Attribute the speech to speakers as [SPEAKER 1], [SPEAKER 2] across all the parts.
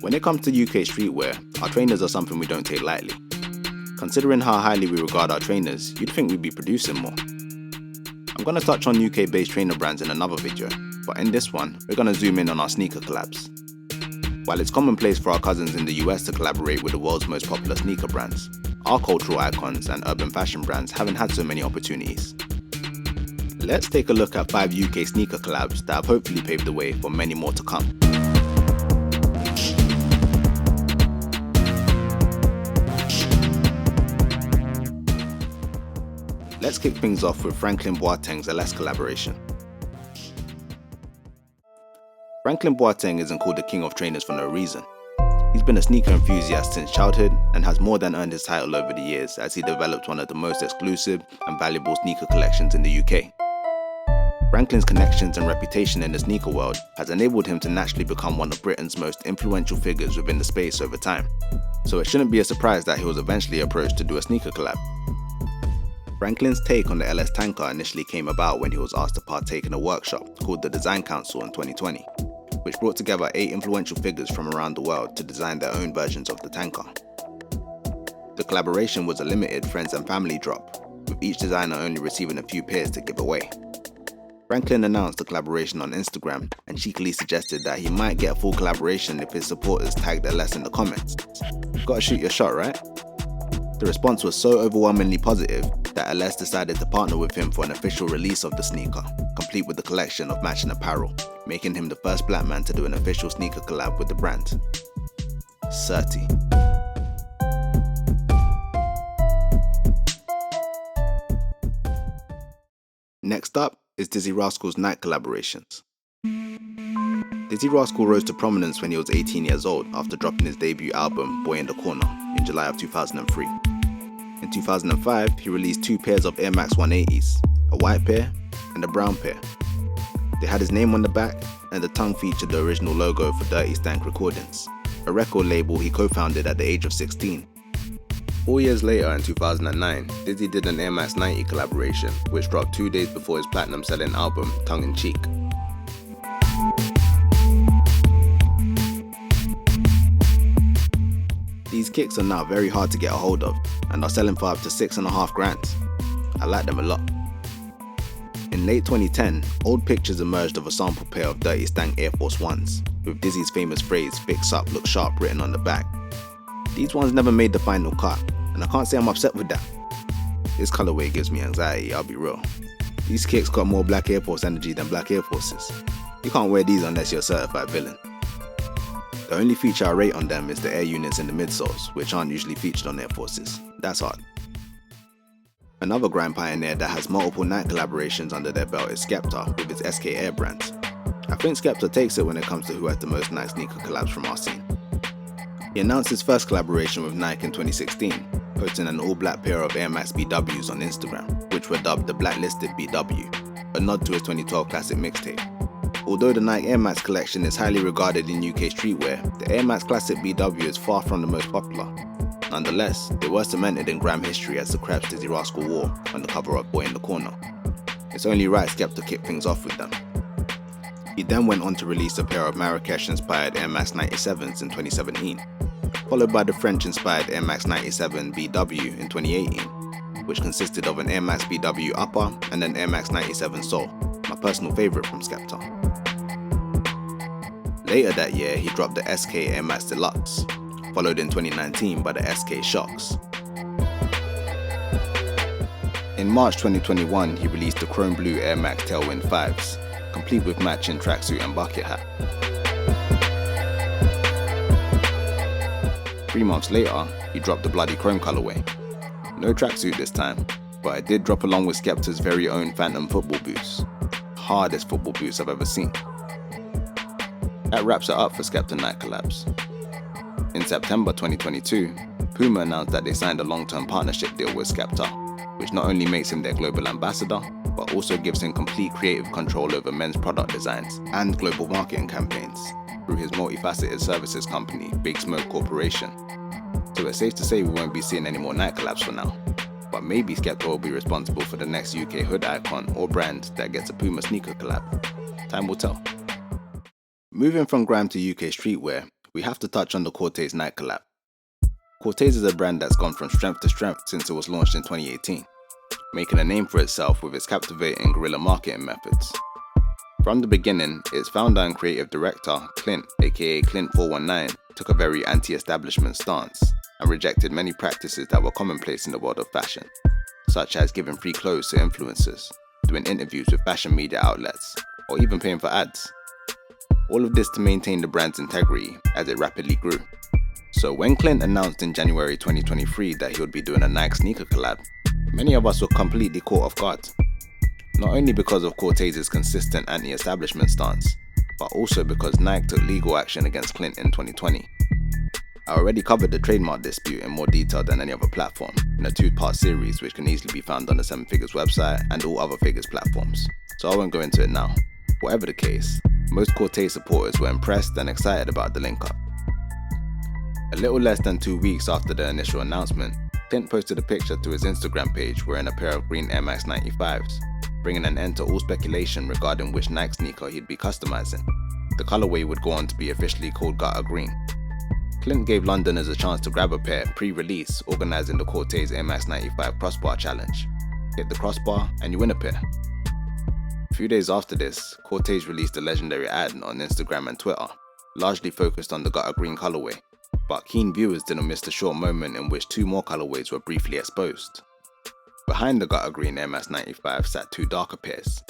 [SPEAKER 1] When it comes to UK streetwear, our trainers are something we don't take lightly. Considering how highly we regard our trainers, you'd think we'd be producing more. I'm going to touch on UK-based trainer brands in another video, but in this one, we're going to zoom in on our sneaker collabs. While it's commonplace for our cousins in the US to collaborate with the world's most popular sneaker brands, our cultural icons and urban fashion brands haven't had so many opportunities. Let's take a look at 5 UK sneaker collabs that have hopefully paved the way for many more to come. Let's kick things off with Franklin Boateng's Ellesse collaboration. Franklin Boateng isn't called the king of trainers for no reason. He's been a sneaker enthusiast since childhood and has more than earned his title over the years as he developed one of the most exclusive and valuable sneaker collections in the UK. Franklin's connections and reputation in the sneaker world has enabled him to naturally become one of Britain's most influential figures within the space over time, so it shouldn't be a surprise that he was eventually approached to do a sneaker collab. Franklin's take on the Ellesse tanker initially came about when he was asked to partake in a workshop called the Design Council in 2020, which brought together 8 influential figures from around the world to design their own versions of the tanker. The collaboration was a limited friends and family drop, with each designer only receiving a few pairs to give away. Franklin announced the collaboration on Instagram and cheekily suggested that he might get a full collaboration if his supporters tagged Ellesse in the comments. Gotta shoot your shot, right? The response was so overwhelmingly positive that Ellesse decided to partner with him for an official release of the sneaker, complete with a collection of matching apparel, making him the first black man to do an official sneaker collab with the brand. CRTZ. Next up is Dizzee Rascal's Nike collaborations. Dizzee Rascal rose to prominence when he was 18 years old after dropping his debut album Boy in the Corner in July of 2003. In 2005, he released 2 pairs of Air Max 180s, a white pair and a brown pair. They had his name on the back, and the tongue featured the original logo for Dirty Stank Recordings, a record label he co-founded at the age of 16. 4 years later, in 2009, Dizzee did an Air Max 90 collaboration, which dropped 2 days before his platinum-selling album, Tongue in Cheek. These kicks are now very hard to get a hold of, and are selling for up to $6.5 grand. I like them a lot. In late 2010, old pictures emerged of a sample pair of Dirty Stank Air Force Ones, with Dizzee's famous phrase, "Fix up, look sharp" written on the back. These ones never made the final cut, and I can't say I'm upset with that. This colorway gives me anxiety, I'll be real. These kicks got more Black Air Force energy than Black Air Forces. You can't wear these unless you're a certified villain. The only feature I rate on them is the air units in the midsoles, which aren't usually featured on Air Forces. That's hard. Another grime pioneer that has multiple Nike collaborations under their belt is Skepta with its SK Air brand. I think Skepta takes it when it comes to who has the most Nike sneaker collabs from our scene. He announced his first collaboration with Nike in 2016, posting an all-black pair of Air Max BWs on Instagram, which were dubbed the Blacklisted BW, a nod to his 2012 classic mixtape. Although the Nike Air Max collection is highly regarded in UK streetwear, the Air Max Classic BW is far from the most popular. Nonetheless, they were cemented in grime history as the crepes Dizzee Rascal wore on the cover of Boy in the Corner. It's only right Skepta kicked things off with them. He then went on to release a pair of Marrakesh-inspired Air Max 97s in 2017, followed by the French-inspired Air Max 97 BW in 2018, which consisted of an Air Max BW upper and an Air Max 97 sole, my personal favourite from Skepta. Later that year, he dropped the SK Air Max Deluxe, followed in 2019 by the SK Shocks. In March 2021, he released the chrome blue Air Max Tailwind 5s, complete with matching tracksuit and bucket hat. 3 months later, he dropped the bloody chrome colorway. No tracksuit this time, but it did drop along with Skepta's very own Phantom football boots. Hardest football boots I've ever seen. That wraps it up for Skepta Nike collabs. In September 2022, Puma announced that they signed a long-term partnership deal with Skepta, which not only makes him their global ambassador, but also gives him complete creative control over men's product designs and global marketing campaigns through his multifaceted services company, Big Smoke Corporation. So it's safe to say we won't be seeing any more Nike collabs for now, but maybe Skepta will be responsible for the next UK hood icon or brand that gets a Puma sneaker collab. Time will tell. Moving from grime to UK streetwear, we have to touch on the Corteiz Nike collab. Corteiz is a brand that's gone from strength to strength since it was launched in 2018, making a name for itself with its captivating guerrilla marketing methods. From the beginning, its founder and creative director, Clint, aka Clint419, took a very anti-establishment stance and rejected many practices that were commonplace in the world of fashion, such as giving free clothes to influencers, doing interviews with fashion media outlets, or even paying for ads. All of this to maintain the brand's integrity as it rapidly grew. So when Clint announced in January 2023 that he would be doing a Nike sneaker collab, many of us were completely caught off guard. Not only because of Corteiz's consistent anti-establishment stance, but also because Nike took legal action against Clint in 2020. I already covered the trademark dispute in more detail than any other platform in a 2-part series which can easily be found on the 7 Figures website and all other Figures platforms, so I won't go into it now. Whatever the case, most Corteiz supporters were impressed and excited about the link-up. A little less than 2 weeks after the initial announcement, Clint posted a picture to his Instagram page wearing a pair of green Air Max 95s, bringing an end to all speculation regarding which Nike sneaker he'd be customizing. The colorway would go on to be officially called Gutter Green. Clint gave Londoners a chance to grab a pair pre-release, organizing the Corteiz Air Max 95 Crossbar Challenge. Hit the crossbar and you win a pair. A few days after this, Corteiz released a legendary ad on Instagram and Twitter, largely focused on the Gutter Green colorway, but keen viewers didn't miss the short moment in which 2 more colorways were briefly exposed. Behind the Gutter Green Air Max 95 sat 2 darker pairs.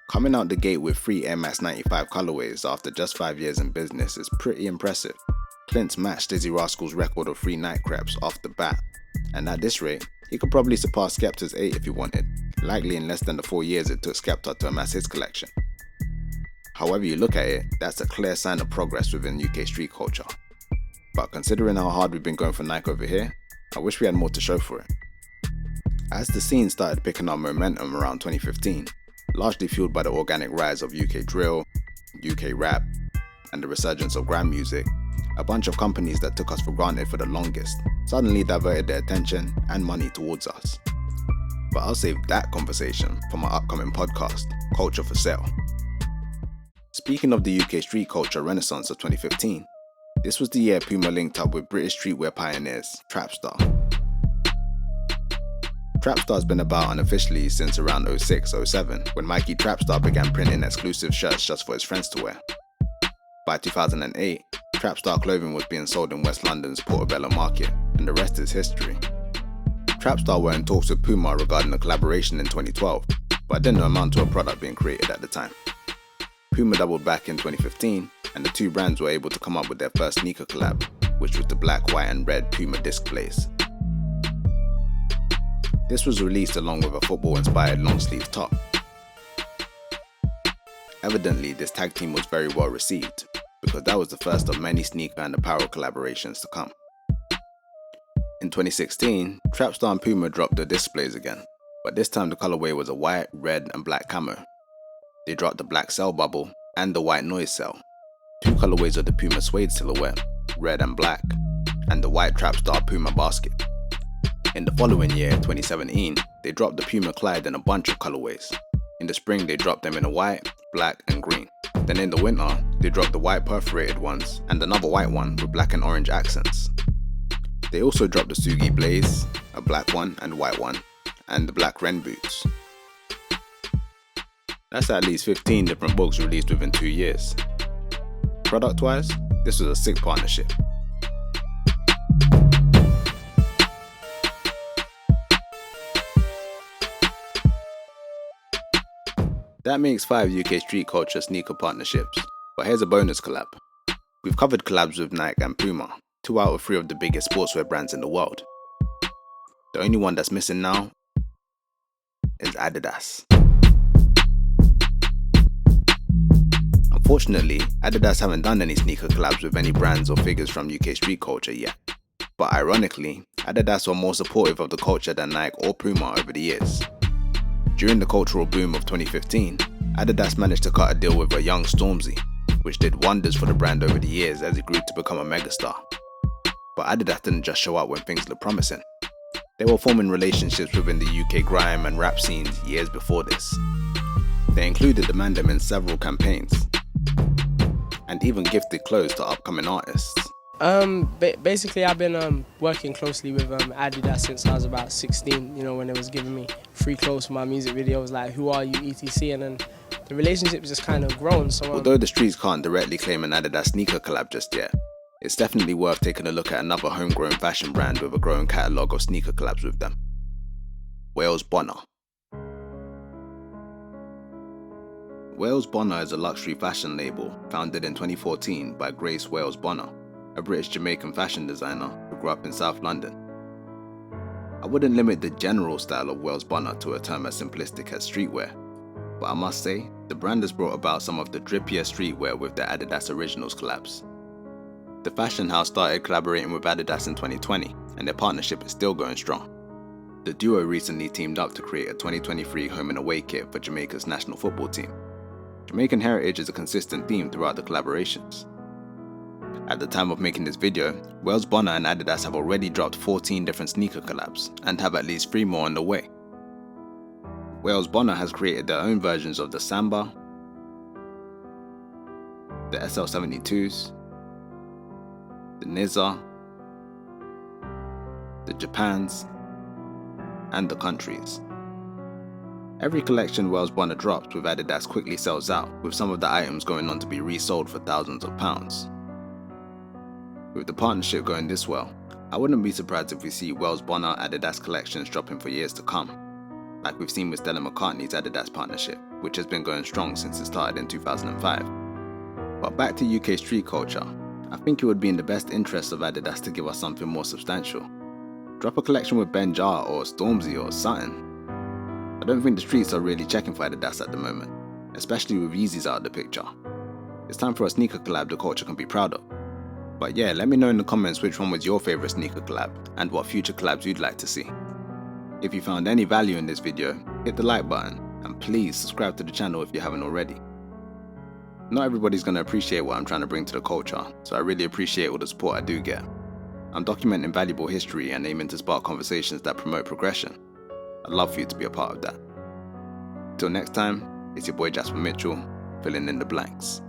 [SPEAKER 1] Coming out the gate with 3 Air Max 95 colorways after just 5 years in business is pretty impressive. Clint matched Dizzee Rascal's record of 3 night creps off the bat, and at this rate, he could probably surpass Skepta's 8 if he wanted, likely in less than the 4 years it took Skepta to amass his collection. However you look at it, that's a clear sign of progress within UK street culture. But considering how hard we've been going for Nike over here, I wish we had more to show for it. As the scene started picking up momentum around 2015, largely fueled by the organic rise of UK drill, UK rap, and the resurgence of grime music, a bunch of companies that took us for granted for the longest suddenly diverted their attention and money towards us. But I'll save that conversation for my upcoming podcast, Culture for Sale. Speaking of the UK street culture renaissance of 2015, this was the year Puma linked up with British streetwear pioneers Trapstar. Trapstar's been about unofficially since around 06-07 when Mikey Trapstar began printing exclusive shirts just for his friends to wear. By 2008, Trapstar clothing was being sold in West London's Portobello Market, and the rest is history. Trapstar were in talks with Puma regarding a collaboration in 2012, but it didn't amount to a product being created at the time. Puma doubled back in 2015, and the 2 brands were able to come up with their first sneaker collab, which was the black, white and red Puma disc blaze. This was released along with a football-inspired long-sleeve top. Evidently, this tag team was very well received, because that was the first of many sneaker and apparel collaborations to come. In 2016, Trapstar and Puma dropped the displays again, but this time the colorway was a white, red and black camo. They dropped the black cell bubble and the white noise cell, 2 colorways of the Puma suede silhouette, red and black, and the white Trapstar Puma basket. In the following year, 2017, they dropped the Puma Clyde in a bunch of colorways. In the spring, they dropped them in a white, black and green. Then in the winter, they dropped the white perforated ones and another white one with black and orange accents. They also dropped the Sugi Blaze, a black one and white one, and the black Ren boots. That's at least 15 different books released within 2 years. Product-wise, this was a sick partnership. That makes 5 UK street culture sneaker partnerships, but here's a bonus collab. We've covered collabs with Nike and Puma, 2 out of 3 of the biggest sportswear brands in the world. The only one that's missing now is Adidas. Unfortunately, Adidas haven't done any sneaker collabs with any brands or figures from UK street culture yet. But ironically, Adidas were more supportive of the culture than Nike or Puma over the years. During the cultural boom of 2015, Adidas managed to cut a deal with a young Stormzy, which did wonders for the brand over the years as it grew to become a megastar. But Adidas didn't just show up when things looked promising. They were forming relationships within the UK grime and rap scene years before this. They included the Mandem in several campaigns, and even gifted clothes to upcoming artists.
[SPEAKER 2] Basically, I've been working closely with Adidas since I was about 16, you know, when they was giving me free clothes for my music videos, like Who Are You, etc. And then the relationship's just kind of grown. So,
[SPEAKER 1] although the streets can't directly claim an Adidas sneaker collab just yet, it's definitely worth taking a look at another homegrown fashion brand with a growing catalogue of sneaker collabs with them. Wales Bonner. Wales Bonner is a luxury fashion label founded in 2014 by Grace Wales Bonner, a British-Jamaican fashion designer who grew up in South London. I wouldn't limit the general style of Wales Bonner to a term as simplistic as streetwear, but I must say, the brand has brought about some of the drippier streetwear with their Adidas Originals collabs. The fashion house started collaborating with Adidas in 2020, and their partnership is still going strong. The duo recently teamed up to create a 2023 home and away kit for Jamaica's national football team. Jamaican heritage is a consistent theme throughout the collaborations. At the time of making this video, Wales Bonner and Adidas have already dropped 14 different sneaker collabs and have at least 3 more on the way. Wales Bonner has created their own versions of the Samba, the SL72s, the Nizza, the Japans, and the Countries. Every collection Wales Bonner drops with Adidas quickly sells out, with some of the items going on to be resold for thousands of pounds. With the partnership going this well, I wouldn't be surprised if we see Wales Bonner Adidas collections dropping for years to come, like we've seen with Stella McCartney's Adidas partnership, which has been going strong since it started in 2005. But back to UK street culture, I think it would be in the best interest of Adidas to give us something more substantial. Drop a collection with Ben Jar or Stormzy or something. I don't think the streets are really checking for Adidas at the moment, especially with Yeezys out of the picture. It's time for a sneaker collab the culture can be proud of. But yeah, let me know in the comments which one was your favourite sneaker collab and what future collabs you'd like to see. If you found any value in this video, hit the like button and please subscribe to the channel if you haven't already. Not everybody's going to appreciate what I'm trying to bring to the culture, so I really appreciate all the support I do get. I'm documenting valuable history and aiming to spark conversations that promote progression. I'd love for you to be a part of that. Till next time, it's your boy Jasper Mitchell, filling in the blanks.